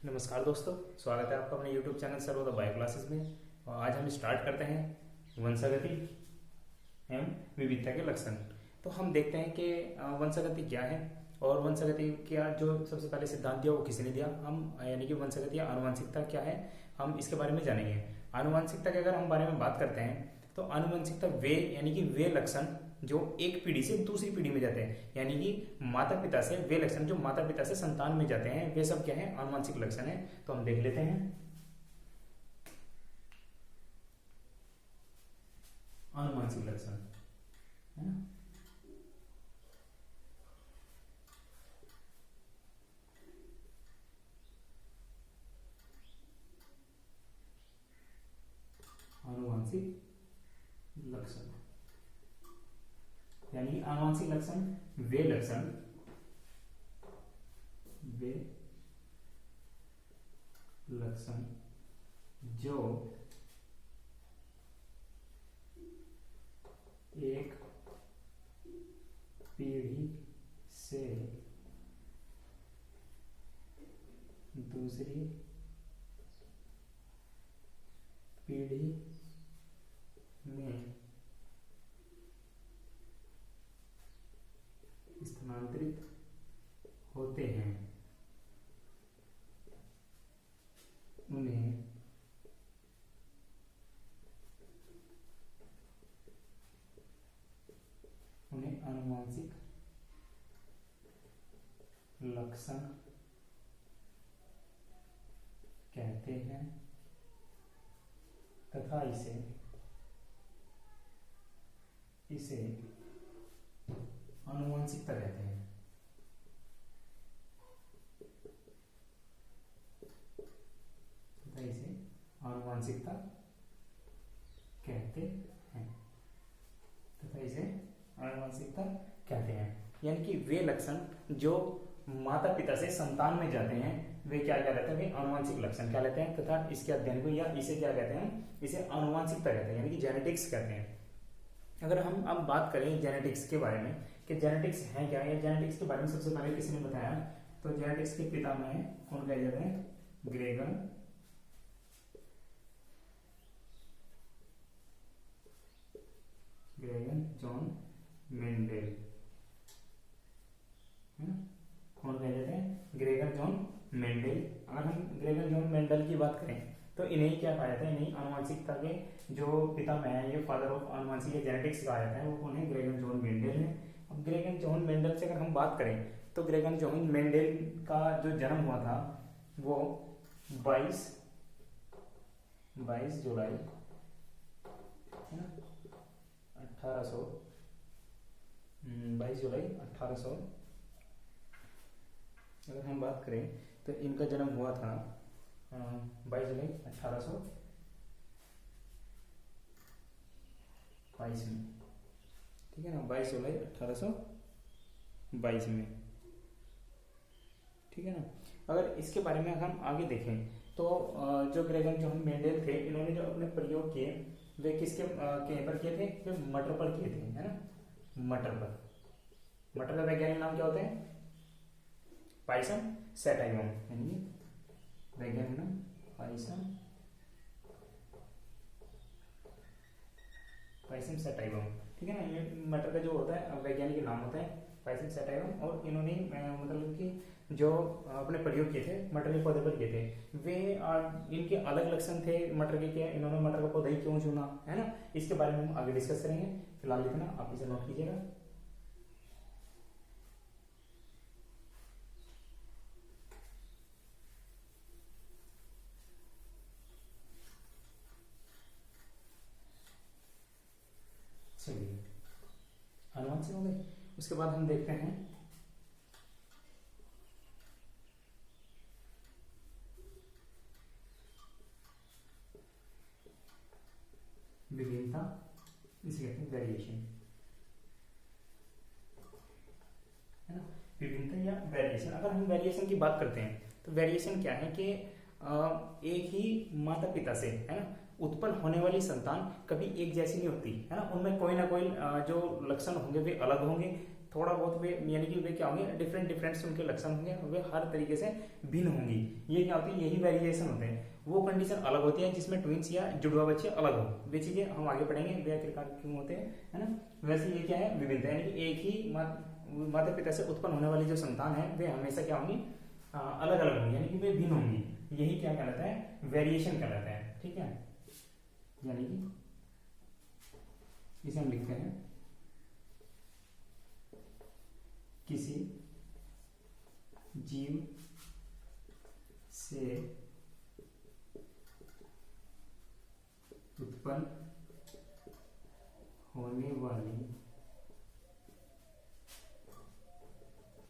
नमस्कार दोस्तों, स्वागत है आपका अपने YouTube channel Sarvodaya bio classes में। और आज हम स्टार्ट करते हैं वंशागति एवं विविधता के लक्षण। तो हम देखते हैं कि वंशागति क्या है और वंशागति का जो सबसे पहले सिद्धांत दिया वो किसने दिया। हम यानी कि वंशागति या आनुवंशिकता क्या है, हम इसके बारे में जानेंगे। आनुवंशिकता के अगर हम बारे में बात करते हैं तो आनुवंशिकता वे यानी कि वे लक्षण जो एक पीढ़ी से दूसरी पीढ़ी में जाते हैं, यानी कि माता पिता से वे लक्षण जो माता पिता से संतान में जाते हैं, वे सब क्या है, आनुवंशिक लक्षण है। तो हम देख लेते हैं आनुवंशिक लक्षण, है ना। आनुवंशिक लक्षण यानी कि आनुवंशिक लक्षण वे लक्षण वे लक्षण जो एक पीढ़ी से दूसरी पीढ़ी में स्थानांतरित होते हैं, उन्हें आनुवंशिक लक्षण कहते हैं तथा इसे आनुवंशिकता कहते हैं। तथा इसे आनुवंशिकता कहते हैं तथा इसे आनुवंशिकता कहते हैं। यानी कि वे लक्षण जो माता पिता से संतान में जाते हैं वे क्या कहते हैं, वे आनुवंशिक लक्षण क्या लेते हैं तथा इसके अध्ययन को या इसे क्या कहते हैं, इसे आनुवंशिकता कहते हैं, यानी कि जेनेटिक्स कहते हैं। अगर हम अब बात करें जेनेटिक्स के बारे में कि जेनेटिक्स है क्या, या जेनेटिक्स के बारे में सबसे पहले किसी ने बताया, तो जेनेटिक्स के पितामह हैं, कौन कहे जाते हैं, ग्रेगन जॉन मेंडेल, कौन कहे जाते हैं, ग्रेगर जॉन मेंडेल। अगर हम ग्रेगर जॉन मेंडल की बात करें तो इन्हें क्या कहा जाता है, इन्हें आनुवंशिकता के जो पितामह है, ये फादर ऑफ आनुवंशिक जेनेटिक्स कहा जाता है, वो कौन है, ग्रेगर जॉन मेंडेल है। अब ग्रेगर जॉन मेंडल से अगर हम बात करें तो ग्रेगर जॉन मेंडेल का जो जन्म हुआ था वो 22 जुलाई 1800 22 जुलाई 1800 अगर हम बात करें तो इनका जन्म हुआ था 22 जुलाई 1822 में, ठीक है ना, 22 जुलाई 1822 में, ठीक है ना। अगर इसके बारे में हम आगे देखें तो जो ग्रेगर जॉन मेंडेल थे, इन्होंने जो अपने प्रयोग किए वे किसके पर किए थे, वे मटर पर किए थे, है ना, मटर का वैज्ञानिक नाम क्या होता है, पाइसम सैटाइवम, यानी वैज्ञानिक नाम पाइसम सैटाइवम, ठीक है ना। ये मटर का जो होता है वैज्ञानिक नाम होता है पाइसम सैटाइवम। और इन्होंने मतलब कि जो अपने प्रयोग किए थे मटर के पौधे पर किए थे, वे इनके अलग लक्षण थे मटर के, क्या इन्होंने मटर का पौधा ही क्यों चुना, है ना, इसके बारे में हम आगे डिस्कस करेंगे। फिलहाल इतना आप इसे नोट कीजिएगा। चलिए, आनुवंशिक हो गए। उसके बाद हम देखते हैं विभिन्नता, इसे कहते हैं वेरिएशन, है ना। विभिन्नता या वेरिएशन, अगर हम वेरिएशन की बात करते हैं तो वेरिएशन क्या है कि एक ही माता पिता से, है ना, उत्पन्न होने वाली संतान कभी एक जैसी नहीं होती, है ना, उनमें कोई ना कोई जो लक्षण होंगे वे अलग होंगे, थोड़ा बहुत वे यानी कि वे क्या होंगे, डिफरेंट डिफरेंट उनके लक्षण होंगे, वे हर तरीके से भिन्न होंगी। ये क्या होती है, यही वेरिएशन होते हैं। वो कंडीशन अलग होती है जिसमें ट्विंस या जुड़वा बच्चे अलग हो, वे चीजें हम आगे पढ़ेंगे वे आखिरकार क्यों होते हैं, है ना। वैसे ये क्या है, विभिन्नता, यानी कि एक ही माता पिता से उत्पन्न होने वाली जो संतान है वे हमेशा क्या होंगी, अलग अलग होंगी, यानी कि वे भिन्न होंगी। यही क्या कहलाता है, वेरिएशन कहलाता है। ठीक है, यानी कि इसे हम लिखते हैं किसी जीव से उत्पन्न होने वाली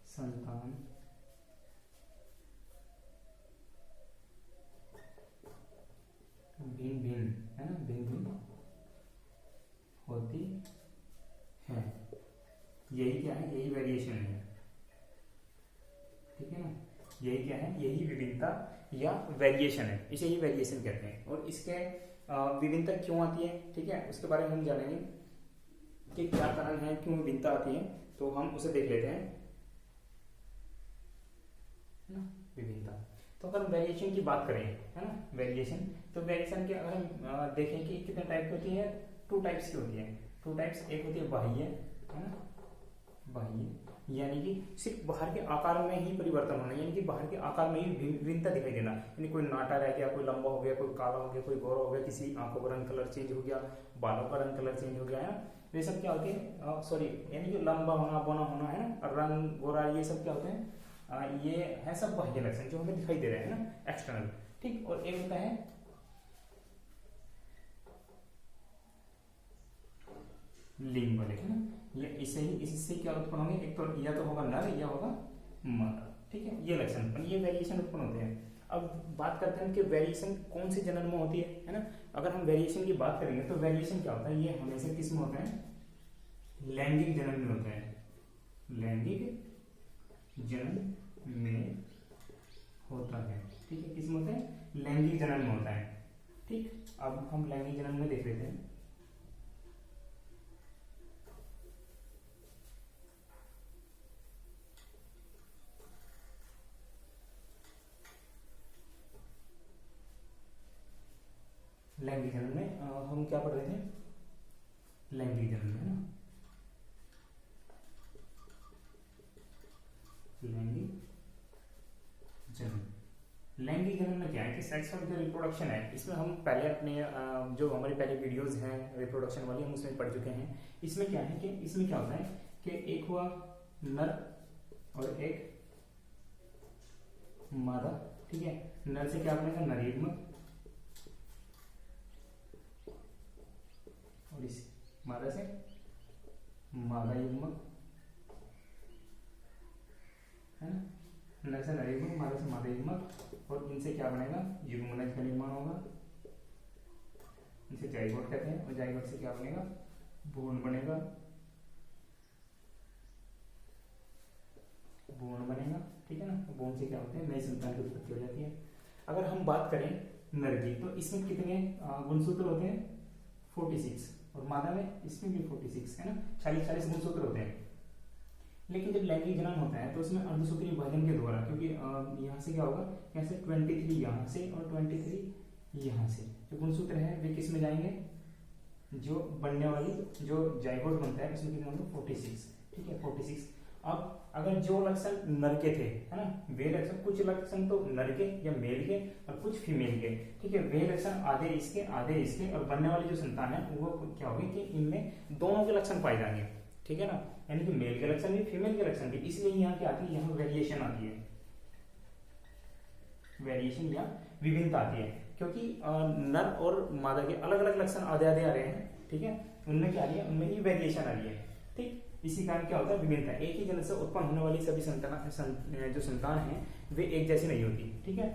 संतान भिन्न भिन्न, है ना, भिन्न भिन्न होती है। यही क्या है, यही वेरिएशन है। ठीक है ना, यही क्या है, यही विभिन्नता या वेरिएशन है, इसे ही वेरिएशन कहते हैं। और इसके विभिन्नता क्यों आती है, ठीक है, उसके बारे में हम जानेंगे कि क्या कारण है, क्यों विभिन्नता आती है, तो हम उसे देख लेते हैं ना। विभिन्नता, तो अगर हम वेरिएशन की बात करें, है ना, वेरिएशन, तो वेरिएशन के अगर हम देखें कि कितने टाइप की होती है, 2 टाइप्स की होती है। 2 टाइप्स, एक होती है बाह्य, है ना, बाह्य यानी कि सिर्फ बाहर के आकार में ही परिवर्तन होना, यानी कि बाहर के आकार में ही विभिन्नता दिखाई देना, यानी कोई नाटा रह गया, कोई लंबा हो गया, कोई काला हो गया, कोई गोरा हो गया, किसी आंखों का रंग कलर चेंज हो गया, बालों का रंग कलर चेंज हो गया, है ना। ये सब क्या होते हैं, सॉरी, यानी कि लंबा होना, बौना होना, है ना, रंग गोरा, ये सब क्या होते हैं, ये है सब बाह्य लक्षण जो हमें दिखाई दे रहे हैं ना, एक्सटर्नल। ठीक, और एक होता है लिंग वाले, है ना, ये इससे क्या उत्पन्न होंगे, एक तो या तो होगा नर या होगा मादा। ठीक है, ये लक्षण उत्पन्न, ये वेरिएशन उत्पन्न होते हैं। अब बात करते हैं कि वेरिएशन कौन से जन्म में होती है ना। अगर हम वेरिएशन की बात करेंगे तो वेरिएशन क्या होता है, ये हमेशा किस में होता है, लैंगिक जन्म में होता है, लैंगिक जन्म में होता है। ठीक है, किस में होता है, लैंगिक जन्म में होता है। ठीक, अब हम लैंगिक जन्म में देख लेते हैं। लैंगिक जन्म में हम क्या पढ़ रहे थे, लैंगिक जन्म में, है ना, लैंगिक जन्म। लैंगिक जन्म में क्या है कि सेक्सुअल जो रिप्रोडक्शन है, इसमें हम पहले अपने जो हमारी पहले वीडियोस हैं रिप्रोडक्शन वाली, हम उसमें पढ़ चुके हैं। इसमें क्या है कि इसमें क्या होता है कि एक हुआ नर और एक मादा। ठीक है, नर से क्या बनेगा, नर युग्म, और इस मादा से मादा युग्म, है ना, नर से नर युग्म, मादा से मादा युग्म, और इनसे क्या बनेगा, युग्मनज का निर्माण होगा, इसे जाइगोट कहते हैं, और जाइगोट से क्या बनेगा, भ्रूण बनेगा, भ्रूण बनेगा। ठीक है ना, भ्रूण से क्या होते हैं, नई संतान की उत्पत्ति हो जाती है। अगर हम बात करें नर की, तो इसमें कितने गुणसूत्र होते हैं, 46, और मादा में इसमें भी 46, है ना, 40 गुणसूत्र होते हैं। लेकिन जब लैंगिक जनन होता है तो उसमें अर्धसूत्रीय विभाजन के द्वारा, क्योंकि यहाँ से क्या होगा, यहाँ से 23 यहाँ से और 23 यहाँ से, जो गुणसूत्र है वे किस में जाएंगे, जो बनने वाली जो जाइगोट बनता है उसमें कितना होगा, 46। ठीक है, 46। अब अगर जो लक्षण नर के थे, है ना, वे लक्षण, कुछ लक्षण तो नर के या मेल के और कुछ फीमेल के, ठीक है, वे लक्षण आधे इसके, और बनने वाली जो संतान है वो क्या होगी कि इनमें दोनों के लक्षण पाए जाएंगे। ठीक है ना, यानी कि मेल के लक्षण भी, फीमेल के लक्षण भी, इसलिए यहाँ क्या आती है, यहाँ वेरिएशन आती है, वेरिएशन या विभिन्नता आती है, क्योंकि नर और मादा के अलग अलग लक्षण आधे आ रहे हैं। ठीक है, उनमें क्या आ रही है, उनमें ही वेरिएशन आ रही है। ठीक, इसी कारण क्या होता है, विभिन्नता। एक ही जन से उत्पन्न होने वाली सभी जो संतान है वे एक जैसी नहीं होती। ठीक है,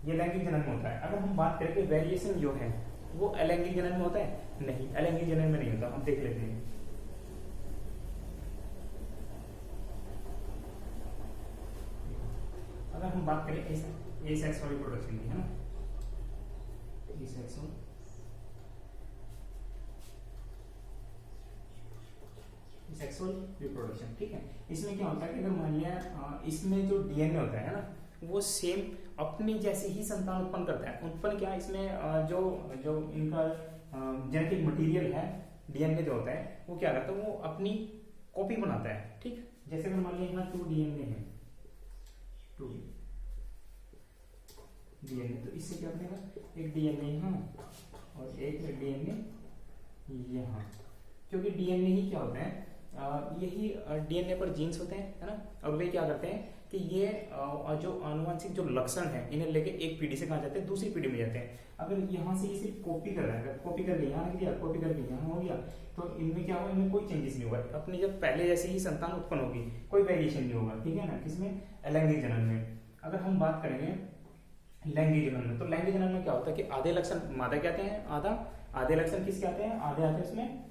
ये लैंगिक जनन में होता है। अगर हम बात करें कि वेरिएशन जो है वो अलैंगिक जनन में होता है, नहीं, अलैंगिक जनन में नहीं होता। हम देख लेते हैं, अगर हम बात करें एसेक्सुअल रिप्रोडक्शन की, है ना, एसेक्सुअल सेक्सुअल रिप्रोडक्शन, ठीक है। इसमें क्या होता है कि अगर मान लिया इसमें जो डीएनए होता है ना, वो सेम अपनी जैसे ही संतान उत्पन्न करता है। उत्पन्न क्या, इसमें जो जो इनका जेनेटिक मटेरियल है, डीएनए जो होता है वो क्या करता है, वो अपनी कॉपी बनाता है, ठीक। जैसे अगर मान लिया यहाँ 2 डीएनए है, 2 डीएनए, तो इससे क्या बनेगा, एक डीएनए यहाँ और एक डीएनए यहाँ, क्योंकि डीएनए ही क्या होता है, यही डीएनए पर जीन्स होते हैं, है ना। और वे क्या करते हैं कि ये जो आनुवंशिक जो लक्षण है इन्हें लेके एक पीढ़ी से कहाँ जाते हैं, दूसरी पीढ़ी में जाते हैं। अगर यहाँ से इसे कॉपी कर रहा है, कॉपी कर लिया, यहाँ लिया, कॉपी कर लिया, यहाँ हो गया, तो इनमें क्या होगा, इनमें कोई चेंजेस नहीं होगा, अपनी जब पहले जैसे ही संतान उत्पन्न होगी, कोई वेरिएशन नहीं होगा, ठीक है ना। किसमें, लैंगिक जनन में। अगर हम बात करेंगे लैंगिक जनन में, तो लैंगिक जनन में क्या होता है कि आधे लक्षण मादा कहते हैं, आधे लक्षण किसके आते हैं, आधे आते हैं उसमें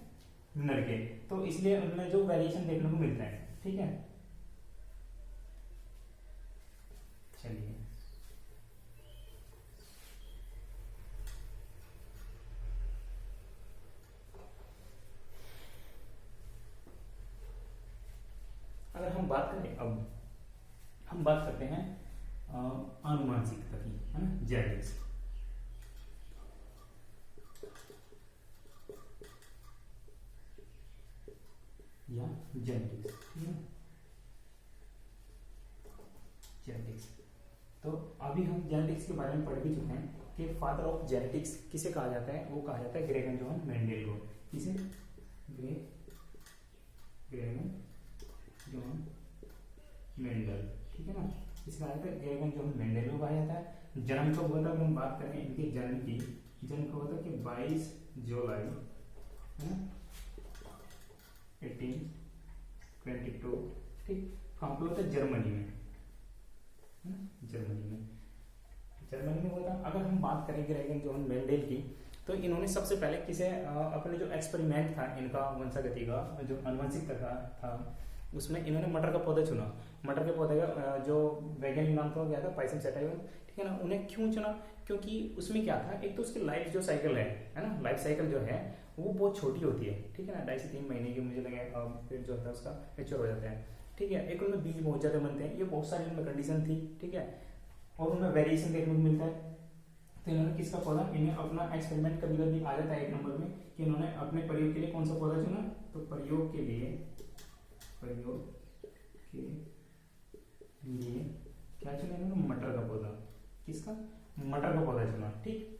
नर के, तो इसलिए उनमें जो वेरिएशन देखने को मिलता है, ठीक है। चलिए अगर हम बात करें, अब हम बात करते हैं आनुवांशिकता की, है ना, जेनेटिक्स। या जेनेटिक्स, ठीक है, जेनेटिक्स। तो अभी हम जेनेटिक्स के बारे में पढ़ भी चुके हैं कि फादर ऑफ जेनेटिक्स किसे कहा जाता है, वो कहा जाता है ग्रेगन जोहन मेंडेल को। किसे, ग्रेगन जोहन मेंडल, ठीक है ना, इसे कहा जाता है ग्रेगन जोहन मेंडेल को कहा जाता है। जन्म कब हुआ था, अगर हम बात करें इनके जन्म की, जन्म कब हुआ था कि 22 जुलाई, है ना, 1822, ठीक। कहाँ पे होता है, जर्मनी में, जर्मनी में हुआ था। अगर हम बात करें ग्रेगन जोहन मेंडेल की, तो इन्होंने सबसे पहले किसे अपने जो एक्सपेरिमेंट था इनका वंशागति का, जो आनुवंशिकता का था, उसमें इन्होंने मटर का पौधा चुना। मटर के पौधे का जो वैज्ञानिक नाम था वो क्या था, पाइसम सेटाइवम, ठीक है ना। उन्हें क्यों चुना, क्योंकि उसमें क्या था, एक तो उसकी लाइफ जो साइकिल है ना, लाइफ साइकिल जो है वो बहुत छोटी होती है, ठीक है ना, 2.5 से 3 महीने की मुझे लगे फिर जो होता है उसका मेच्योर हो जाता है, ठीक है। एक उनमें बीज बहुत ज्यादा बनते हैं, ये बहुत सारी उनमें कंडीशन थी, ठीक है, और उनमें वेरिएशन देखने को मिलता है। तो इन्होंने किसका पौधा, इन्हें अपना एक्सपेरिमेंट कभी कभी आ जाता है 1 नंबर में, कि इन्होंने अपने प्रयोग के लिए कौन सा पौधा चुना, तो प्रयोग के लिए क्या चुना इन्होंने, मटर का पौधा। किसका, मटर का पौधा चुना, ठीक।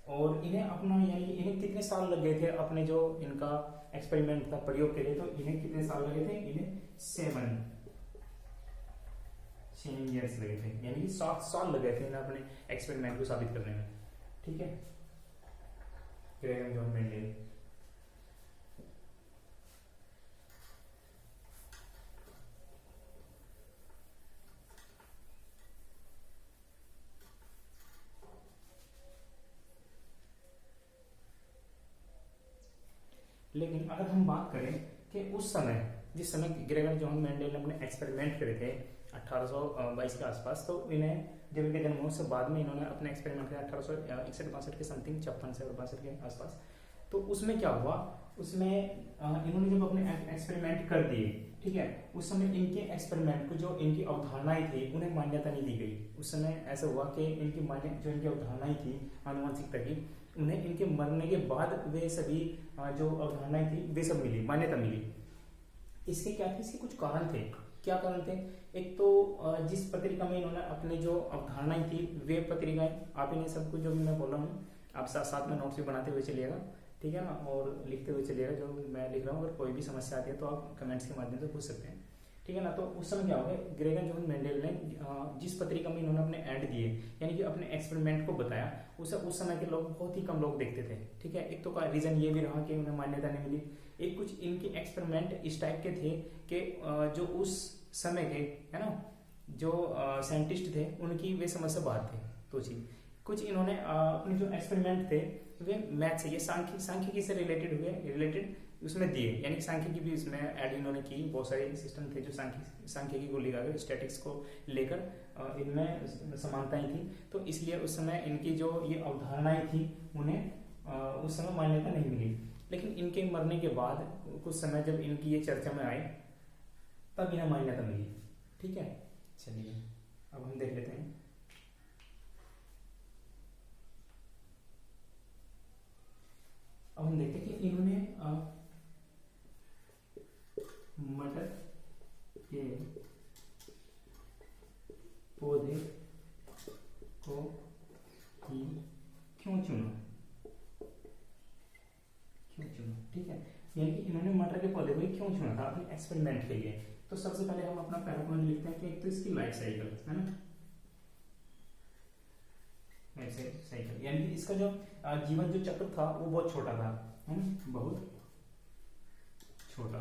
और इन्हें अपना, यानी इन्हें कितने साल लग गए थे अपने जो इनका एक्सपेरिमेंट था प्रयोग के लिए, तो इन्हें कितने साल लगे थे, इन्हें 7 ईयर्स लगे थे, यानी कि 7 साल लगे थे इन्हें अपने एक्सपेरिमेंट को साबित करने में, ठीक है। ग्रेगन जोहन मेंडेल। लेकिन अगर हम बात करें कि उस समय, जिस समय ग्रेगन जोहन मेंडेल ने अपने एक्सपेरिमेंट करे थे 1822 के आसपास, तो इन्हें जब इनके जन्म से बाद में इन्होंने अपने एक्सपेरिमेंट किया 1861-62 के समथिंग, 56 से 62 के आसपास। तो उसमें क्या हुआ, उसमें इन्होंने जब अपने एक्सपेरिमेंट कर दिए, ठीक है, उस समय इनके एक्सपेरिमेंट को जो इनकी अवधारणाएं थी उन्हें मान्यता नहीं दी गई। उस समय ऐसा हुआ कि इनकी जो इनकी अवधारणाएं थी आनुवंशिकता की, उन्हें इनके मरने के बाद वे सभी जो अवधारणाएं थी वे सब मिली, मान्यता मिली। इसके क्या थे, इसके कुछ कारण थे। क्या कारण थे, एक तो जिस पत्रिका में इन्होंने अपने जो अवधारणाएं थी, वे पत्रिकाएं, आप इन्हें सब कुछ जो मैं बोल रहा हूँ आप साथ साथ में नोट्स भी बनाते हुए चलिएगा, ठीक है ना, और लिखते हुए चलिएगा जो मैं लिख रहा हूँ। अगर कोई भी समस्या आती है तो आप कमेंट्स के माध्यम से पूछ सकते हैं, ठीक है ना। तो उस समय क्या हो गया, ग्रेगन जोहन मेंडेल ने जिस पत्रिका में इन्होंने अपने एंड दिए, यानी कि अपने एक्सपेरिमेंट को बताया, उस समय के लोग, बहुत ही कम लोग देखते थे, ठीक है। एक तो का रीजन ये भी रहा कि उन्हें मान्यता नहीं मिली। एक कुछ इनके एक्सपेरिमेंट इस टाइप के थे कि जो उस समय के, है ना, जो साइंटिस्ट थे उनकी वे समझ से बाहर थे। तो जी कुछ इन्होंने अपने जो एक्सपेरिमेंट थे वे मैथ से, ये सांख्यिकी से रिलेटेड उसमें दिए, यानी कि सांख्यिकी भी इसमें ऐड इन्होंने की। बहुत सारे सिस्टम थे जो सांख्यिकी को लेकर, स्टैटिक्स को लेकर इनमें समानताएं थी। तो इसलिए उस समय इनकी जो ये अवधारणाएं थी उन्हें उस समय मान्यता नहीं मिली। लेकिन इनके मरने के बाद कुछ समय जब इनकी ये चर्चा में आए तब इन्हें मान्यता मिली। ठीक है, चलिए अब हम देख लेते हैं। अब हम देखते हैं कि इन्होंने मटर के पौधे को ही क्यों चुना, ठीक है, यानी कि इन्होंने मटर के पौधे को ही क्यों चुना था अपने एक्सपेरिमेंट के लिए। तो सबसे पहले हम अपना पहला पॉइंट लिखते हैं कि एक तो इसकी लाइफ साइकिल है ना, लाइफ साइकिल यानी कि इसका जो जीवन जो चक्र था वो बहुत छोटा था, है ना, बहुत छोटा,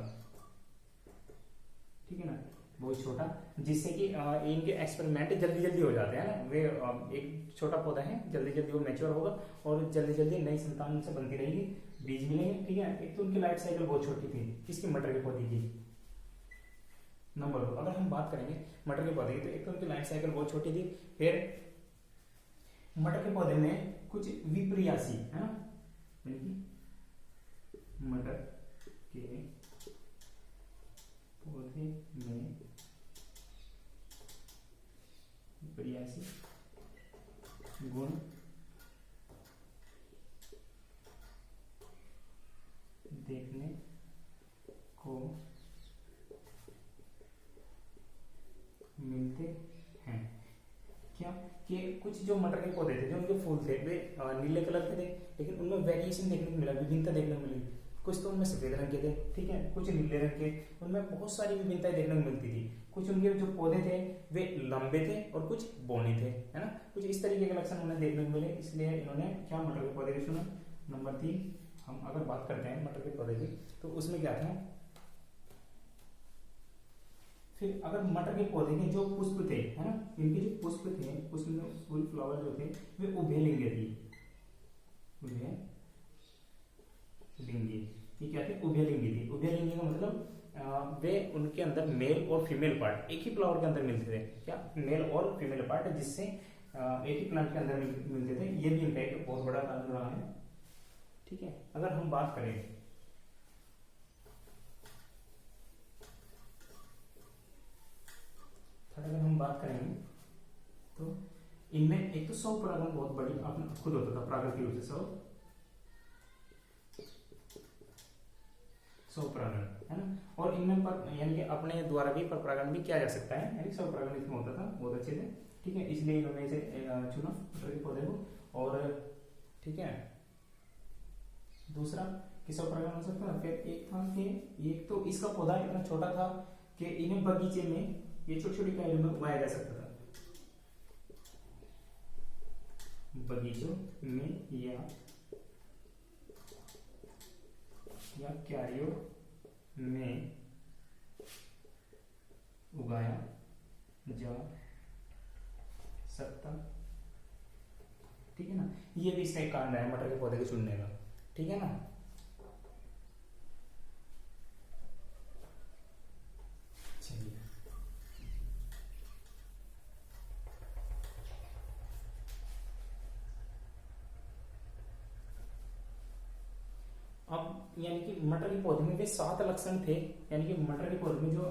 ठीक है ना, बहुत छोटा, जिससे कि इनके एक्सपेरिमेंट जल्दी जल्दी हो जाते हैं ना। वे एक छोटा पौधा है, जल्दी जल्दी वो मैच्योर होगा और जल्दी जल्दी नई संतान उनसे बनती रहेगी, बीज मिलेंगे। ठीक है, एक तो उनकी लाइफ साइकिल बहुत छोटी थी, किसकी, मटर के पौधे की। नंबर 2 अगर हम बात करेंगे मटर के पौधे की, तो एक तो उनकी लाइफ साइकिल बहुत छोटी थी, फिर मटर के पौधे में कुछ विपर्यासी, है ना, यानी कि मटर के पौधे में विपर्यासी गुण देखने को मिलते हैं। क्या कि कुछ जो मटर के पौधे थे, जो उनके फूल थे, वे नीले कलर के थे, लेकिन उनमें वेरिएशन देखने को मिला, विभिन्नता देखने को मिली। कुछ तो उनमें सफेद रंग के थे, ठीक है, कुछ नीले रंग के, उनमें बहुत सारी विभिन्नताएं देखने को मिलती थी। कुछ उनके जो पौधे थे वे लंबे थे और कुछ बौने थे, है ना, कुछ इस तरीके के लक्षण उन्हें देखने को मिले, इसलिए इन्होंने क्या मटर के पौधे को चुना। नंबर 3 हम अगर बात करते हैं मटर के पौधे की, तो उसमें क्या था, फिर अगर मटर के पौधे के जो पुष्प थे, है ना, इनके जो पुष्प थे, उसमें फूल फ्लावर जो थे वे उभयलिंगी थी, उभयलिंगी, ये क्या थे, उभयलिंगी थी। उभयलिंगी का मतलब वे उनके अंदर मेल और फीमेल पार्ट एक ही फ्लावर के अंदर मिलते थे, क्या, मेल और फीमेल पार्ट, जिससे एक ही प्लांट के अंदर मिलते थे। ये भी इनका एक बहुत बड़ा कारण रहा है। ठीक है, अगर हम बात करें अगर हम बात करेंगे तो इनमें एक तो स्वपरागण बहुत बड़ी आपने खुद होता था, प्राकृतिक रूप से स्वपरागण, है ना, और इनमें पर यानी कि अपने द्वारा भी परपरागण भी किया जा सकता है, यानी स्वपरागण इसमें होता था बहुत अच्छे से। ठीक है, इसलिए इन्होंने इसे चुना मटर के पौधे को। और ठीक है, दूसरा कि स्वपरागण हो सकता है। फिर एक था कि एक तो इसका पौधा इतना छोटा था कि इन्हें बगीचे में ये छोटी छोटी इकाइयों में उगाया जा सकता था, बगीचों में या क्यारियों में उगाया जा सकता। ठीक है ना, ये भी इसका एक कारण है मटर के पौधे को चुनने का। ठीक है ना, चलिए अब यानी कि मटर के पौधे में वे 7 लक्षण थे, यानी कि मटर के पौधे में जो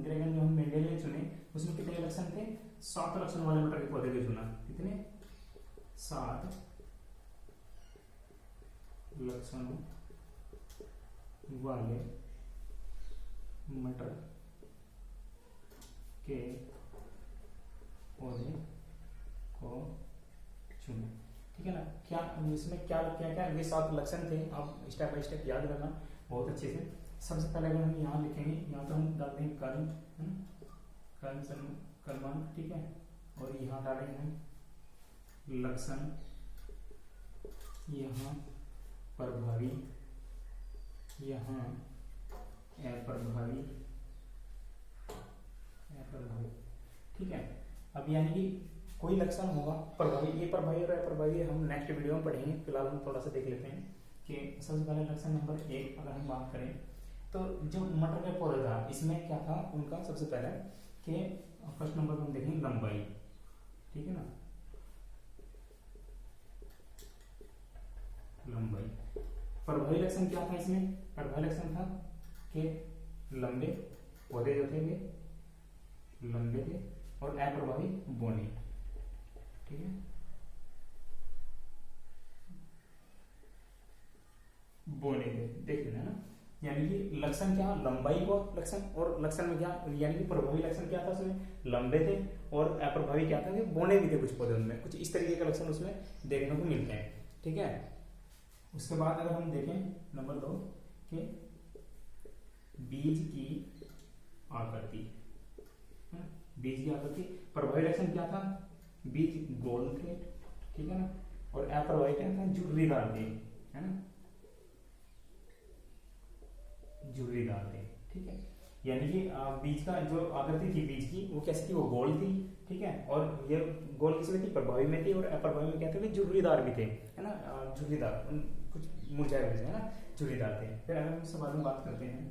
ड्रैगन जो हम मेंडेल ने चुने उसमें कितने लक्षण थे, 7 लक्षण वाले मटर के पौधे को चुना। कितने, 7 लक्षणों वाले मटर के पौधे को चुने। ठीक है ना, क्या इसमें क्या क्या क्या ये 7 लक्षण थे, आप स्टेप बाय स्टेप याद रखना बहुत अच्छे से। सबसे पहले अगर हम यहाँ लिखेंगे, यहाँ तो हम डालते हैं कर्म, है ना, कर्मांक, ठीक है, और यहाँ डालेंगे हम लक्षण, यहाँ प्रभावी, यहाँ अप्रभावी, ठीक है। अब यानी कि कोई लक्षण होगा प्रभावी, ये प्रभावी और अप्रभावी हम नेक्स्ट वीडियो में पढ़ेंगे, फिलहाल हम थोड़ा सा देख लेते हैं कि सबसे पहले लक्षण नंबर 1 अगर हम बात करें तो जो मटर का पौधा था इसमें क्या था उनका, सबसे पहले कि फर्स्ट नंबर हम देखेंगे लंबाई। ठीक है ना, लंबाई प्रभावी लक्षण क्या था इसमें? प्रभावी लक्षण था कि लंबे पौधे जो थे वे लंबे थे और अप्रभावी बौने। ठीक है, बौने थे, देख लेना ना। यानी कि लक्षण क्या, लंबाई को लक्षण, और लक्षण में क्या, यानी कि प्रभावी लक्षण क्या था उसमें, लंबे थे, और अप्रभावी क्या था कि बौने भी थे कुछ पौधे उनमें, कुछ इस तरीके के लक्षण उसमें देखने को मिलते हैं। ठीक है, उसके बाद अगर हम देखें नंबर 2 कि बीज की आकृति, बीज की आकृति, प्रभावी लक्षण क्या था, बीज गोल थे, ठीक है ना, और अप्रभावी क्या था, झुर्रीदार थे, है ना, झुर्रीदार थे। ठीक है, यानी कि बीज का जो आकृति थी बीज की वो कैसी थी, वो गोल थी। ठीक है, और ये गोल किसमें थी, प्रभावी में थी, और अप्रभावी में क्या थे, झुर्रीदार भी थे, है ना, झुर्रीदार, कुछ मुरझाए हुए थे, है ना, झुर्रीदार थे। फिर अगर हम इसके बारे में बात करते हैं,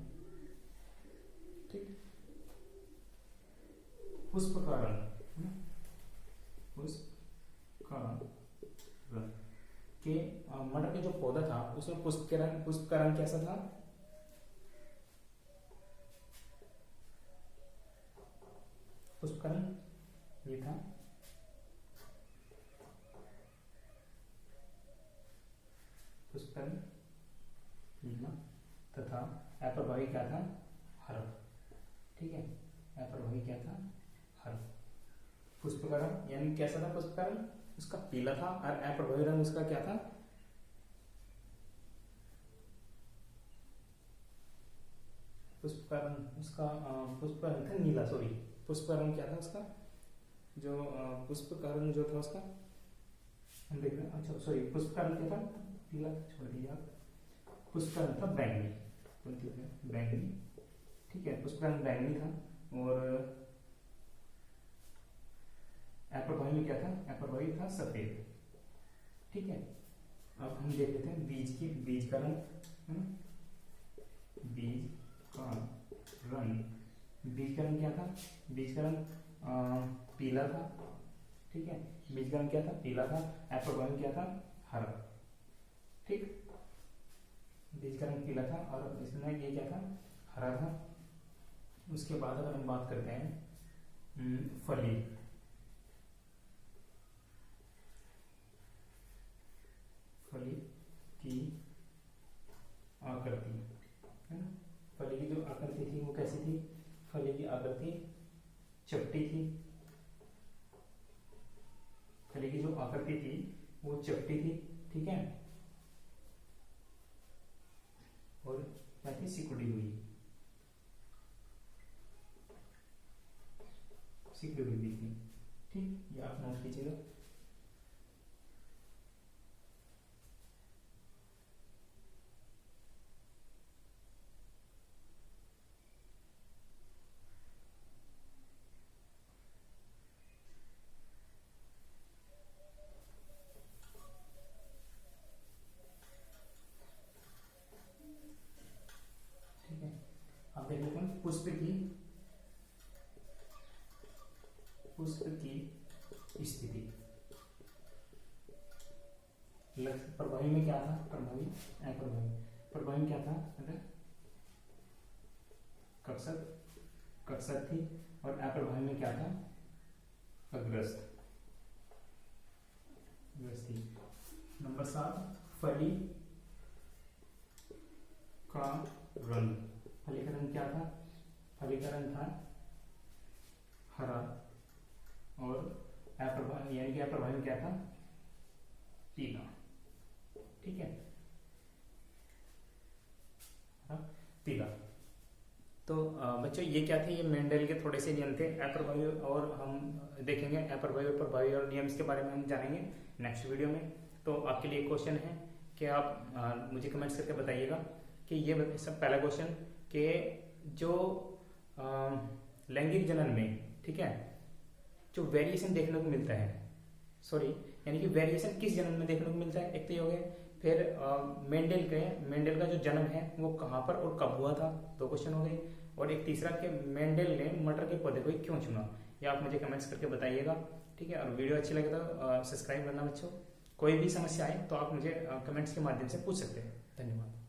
ठीक, पुष्प का रंग, पुष्प का रंग के मटर के जो पौधा था उसमें पुष्प का रंग कैसा था, पुष्प का रंग ये था, पुष्प का रंग नीला तथा अप्रभावी क्या था, हरा। ठीक है, अप्रभावी क्या था, हरा। पुष्प का रंग यानी कैसा था, पुष्प का रंग उसका पीला था, और अप्रभावी रंग उसका क्या था, पुष्प का रंग उसका पुष्प का रंग था नीला, सॉरी, पुष्प का रंग क्या था उसका, जो पुष्प का रंग जो था उसका, हम देख रहे हैं, अच्छा सॉरी, पुष्प का रंग क्या था, पीला, छोड़ दीजिए आप, पुष्प का रंग था बैंगनी, बैंगनी। ठीक है, पुष्प का रंग बैंगनी था, और अप्रभावी में क्या था, अप्रभावी था सफेद। ठीक है, अब हम देख लेते हैं बीज का रंग, है ना, बीज का रंग, बीज का रंग क्या था, बीज का रंग पीला था। ठीक है, बीज का रंग क्या था, पीला था, अप्रभावी क्या था, हरा। ठीक, बीज का रंग पीला था और इसमें ये क्या था, हरा था। उसके बाद अगर हम बात करते हैं फली, फली की आकृति, है ना, फली की जो आकृति थी वो कैसी थी, फली की आकृति चपटी थी, फली की जो आकृति थी वो चपटी थी। ठीक है, और क्या थी, सिकुड़ी हुई, सिकुड़ी हुई थी। ठीक, ये आप नोट कीजिएगा। आप देख लेते हैं पुष्प की स्थिति, प्रभावी में क्या था, प्रभावी, अप्रभावी, प्रभावी में क्या था, कक्षक थी, और अप्रभावी में क्या था, अग्रस्त थी। नंबर 7, फली का रंग, फली का रंग क्या था, फली का रंग था हरा, और अप्रभावी यानी कि अप्रभावी में क्या था, पीला। ठीक है, पीला। तो बच्चों ये क्या थे, ये मेंडल के थोड़े से नियम थे अप्रभावी, और हम देखेंगे अप्रभावी और प्रभावी और नियम के बारे में हम जानेंगे नेक्स्ट वीडियो में। तो आपके लिए क्वेश्चन है कि आप मुझे कमेंट्स करके बताइएगा कि ये सब पहला क्वेश्चन कि जो लैंगिक जनन में, ठीक है, जो वेरिएशन देखने को मिलता है, सॉरी यानी कि वेरिएशन किस जन्म में देखने को मिलता है, एक तो ये हो गया। फिर मेंडल का जो जन्म है वो कहाँ पर और कब हुआ था, 2 क्वेश्चन हो गए। और एक तीसरा कि मेंडल ने मटर के पौधे को क्यों चुना, ये आप मुझे कमेंट्स करके बताइएगा। ठीक है, और वीडियो अच्छी लगे तो सब्सक्राइब करना बच्चों। कोई भी समस्या आए तो आप मुझे कमेंट्स के माध्यम से पूछ सकते हैं। धन्यवाद।